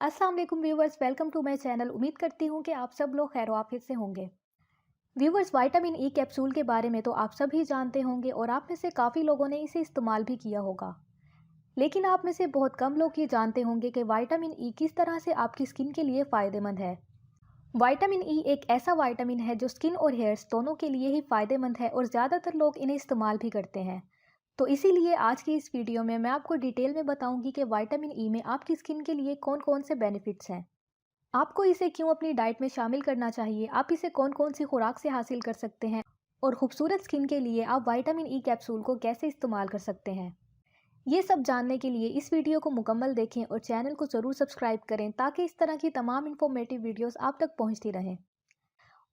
अस्सलाम वालेकुम viewers, welcome to my channel. उम्मीद करती हूँ कि आप सब लोग खैर-ओ-आफियत से होंगे। व्यूवर्स, विटामिन ई कैप्सूल के बारे में तो आप सभी जानते होंगे और आप में से काफ़ी लोगों ने इसे इस्तेमाल भी किया होगा। लेकिन आप में से बहुत कम लोग ये जानते होंगे कि विटामिन ई किस तरह से आपकी स्किन के लिए फ़ायदेमंद है। विटामिन ई एक ऐसा विटामिन है जो स्किन और हेयर्स दोनों के लिए ही फ़ायदेमंद है और ज़्यादातर लोग इन्हें इस्तेमाल भी करते हैं। तो इसीलिए आज की इस वीडियो में मैं आपको डिटेल में बताऊंगी कि विटामिन ई में आपकी स्किन के लिए कौन कौन से बेनिफिट्स हैं, आपको इसे क्यों अपनी डाइट में शामिल करना चाहिए, आप इसे कौन कौन सी खुराक से हासिल कर सकते हैं और खूबसूरत स्किन के लिए आप विटामिन ई कैप्सूल को कैसे इस्तेमाल कर सकते हैं। ये सब जानने के लिए इस वीडियो को मुकम्मल देखें और चैनल को ज़रूर सब्सक्राइब करें ताकि इस तरह की तमाम इन्फॉर्मेटिव वीडियोस आप तक पहुंचती रहें।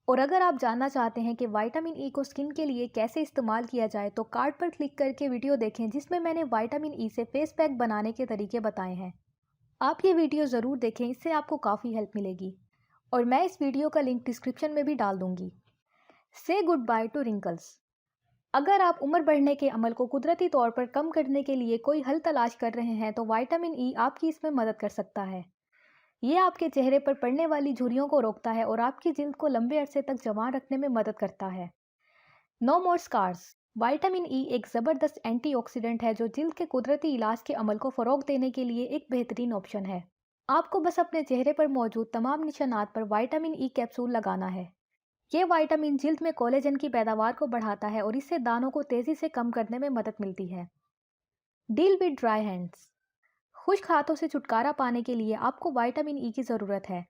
और अगर आप जानना चाहते हैं कि विटामिन ई को स्किन के लिए कैसे इस्तेमाल किया जाए तो कार्ड पर क्लिक करके वीडियो देखें जिसमें मैंने विटामिन ई से फेस पैक बनाने के तरीके बताए हैं। आप ये वीडियो ज़रूर देखें, इससे आपको काफ़ी हेल्प मिलेगी और मैं इस वीडियो का लिंक डिस्क्रिप्शन में भी डाल दूंगी। से गुड बाय टू रिंकल्स। अगर आप उम्र बढ़ने के अमल को कुदरती तौर पर कम करने के लिए कोई हल तलाश कर रहे हैं तो विटामिन ई आपकी इसमें मदद कर सकता है। ये आपके चेहरे पर पड़ने वाली झुर्रियों को रोकता है और आपकी जिल्द को लंबे अरसे तक जवान रखने में मदद करता है। नो मोर स्कार्स। विटामिन ई एक ज़बरदस्त एंटीऑक्सीडेंट है जो जिल्द के कुदरती इलाज के अमल को फ़रोग देने के लिए एक बेहतरीन ऑप्शन है। आपको बस अपने चेहरे पर मौजूद तमाम निशानात पर विटामिन ई कैप्सूल लगाना है। ये विटामिन जिल्द में कोलेजन की पैदावार को बढ़ाता है और इससे दानों को तेज़ी से कम करने में मदद मिलती है। Deal with dry hands. खुश्क हाथों से छुटकारा पाने के लिए आपको विटामिन ई की ज़रूरत है।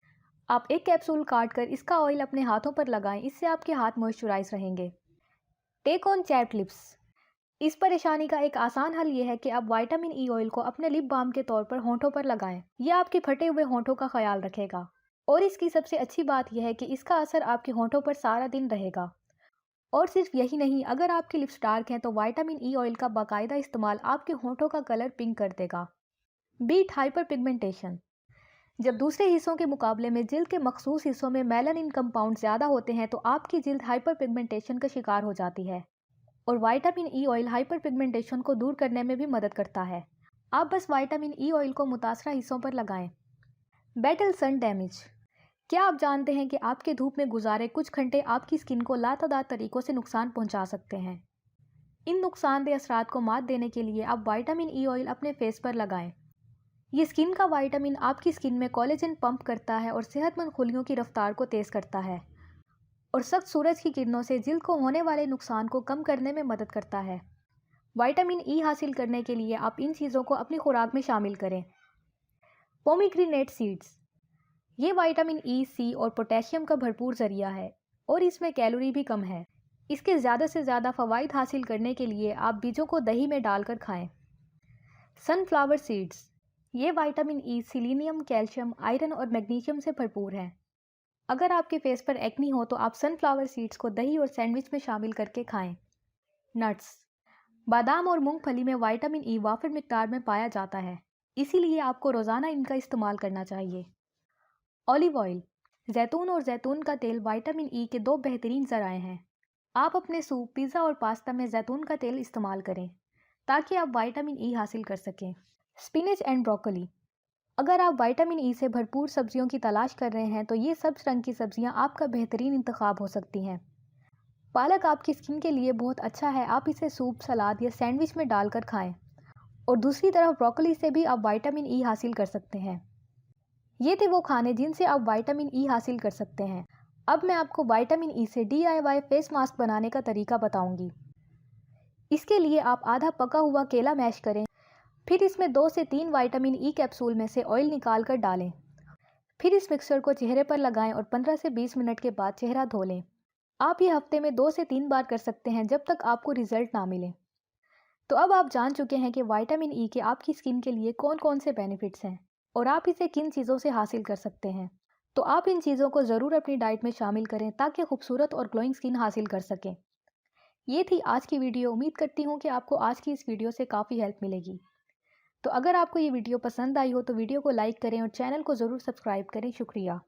आप एक कैप्सूल काट कर इसका ऑयल अपने हाथों पर लगाएं, इससे आपके हाथ मॉइस्चराइज रहेंगे। Take on chapped lips. इस परेशानी का एक आसान हल यह है कि आप विटामिन ई ऑयल को अपने लिप बाम के तौर पर होंठों पर लगाएं। यह आपके फटे हुए होंठों का ख्याल रखेगा और इसकी सबसे अच्छी बात यह है कि इसका असर आपके होंठों पर सारा दिन रहेगा। और सिर्फ यही नहीं, अगर आपके लिप्स डार्क हैं तो विटामिन ई ऑयल का बाकायदा इस्तेमाल आपके होंठों का कलर पिंक कर देगा। Beat hyperpigmentation. जब दूसरे हिस्सों के मुकाबले में जिल्द के मखसूस हिस्सों में मेलानिन कंपाउंड ज़्यादा होते हैं तो आपकी जिल्द हाइपर पिगमेंटेशन का शिकार हो जाती है और vitamin E oil hyper pigmentation को दूर करने में भी मदद करता है। आप बस विटामिन ई ऑयल को मुतासरा हिस्सों पर लगाएं। Battle sun damage. क्या आप जानते हैं कि आपके धूप में गुजारे कुछ घंटे आपकी स्किन को लातादार तरीकों से नुकसान पहुंचा सकते हैं। इन नुकसानदेह असरात को मात देने के लिए आप विटामिन ई ऑयल अपने फेस पर लगाएं। ये स्किन का विटामिन आपकी स्किन में कोलेजन पंप करता है और सेहतमंद खुलियों की रफ्तार को तेज़ करता है और सख्त सूरज की किरणों से जिल्द को होने वाले नुकसान को कम करने में मदद करता है। विटामिन ई हासिल करने के लिए आप इन चीज़ों को अपनी खुराक में शामिल करें। Pomegranate seeds. ये विटामिन ई, सी और पोटेशियम का भरपूर ज़रिया है और इसमें कैलोरी भी कम है। इसके ज़्यादा से ज़्यादा फ़वाइद हासिल करने के लिए आप बीजों को दही में डालकर खाएं। Sunflower seeds. ये vitamin E selenium, calcium, iron और मैग्नीशियम से भरपूर है। अगर आपके फेस पर एक्नी हो तो आप सनफ्लावर सीड्स को दही और सैंडविच में शामिल करके खाएं। नट्स। बादाम और मूंगफली में विटामिन ई वाफिर मिकदार में पाया जाता है, इसीलिए आपको रोज़ाना इनका इस्तेमाल करना चाहिए। Olive oil. जैतून और जैतून का तेल विटामिन ई के दो बेहतरीन ज़राए हैं। आप अपने सूप, पिज़्ज़ा और पास्ता में जैतून का तेल इस्तेमाल करें ताकि आप विटामिन ई हासिल कर सकें। Spinach and broccoli. अगर आप विटामिन ई से भरपूर सब्जियों की तलाश कर रहे हैं तो ये सब्ज रंग की सब्जियां आपका बेहतरीन इंतखाब हो सकती हैं। पालक आपकी स्किन के लिए बहुत अच्छा है, आप इसे सूप, सलाद या सैंडविच में डालकर खाएं। और दूसरी तरफ ब्रोकली से भी आप विटामिन ई हासिल कर सकते हैं। ये थे वो खाने जिनसे आप विटामिन ई हासिल कर सकते हैं। अब मैं आपको विटामिन ई से DIY फेस मास्क बनाने का तरीका बताऊंगी। इसके लिए आप आधा पका हुआ केला मैश करें, फिर इसमें 2 से 3 विटामिन ई कैप्सूल में से ऑयल निकाल कर डालें। फिर इस मिक्सचर को चेहरे पर लगाएं और 15 से 20 मिनट के बाद चेहरा धो लें। आप ये हफ्ते में 2 से 3 बार कर सकते हैं जब तक आपको रिजल्ट ना मिले। तो अब आप जान चुके हैं कि विटामिन ई के आपकी स्किन के लिए कौन कौन से बेनिफिट्स हैं और आप इसे किन चीज़ों से हासिल कर सकते हैं। तो आप इन चीज़ों को ज़रूर अपनी डाइट में शामिल करें ताकि खूबसूरत और ग्लोइंग स्किन हासिल कर सकें। ये थी आज की वीडियो। उम्मीद करती हूँ कि आपको आज की इस वीडियो से काफ़ी हेल्प मिलेगी। तो अगर आपको ये वीडियो पसंद आई हो तो वीडियो को लाइक करें और चैनल को ज़रूर सब्सक्राइब करें। शुक्रिया।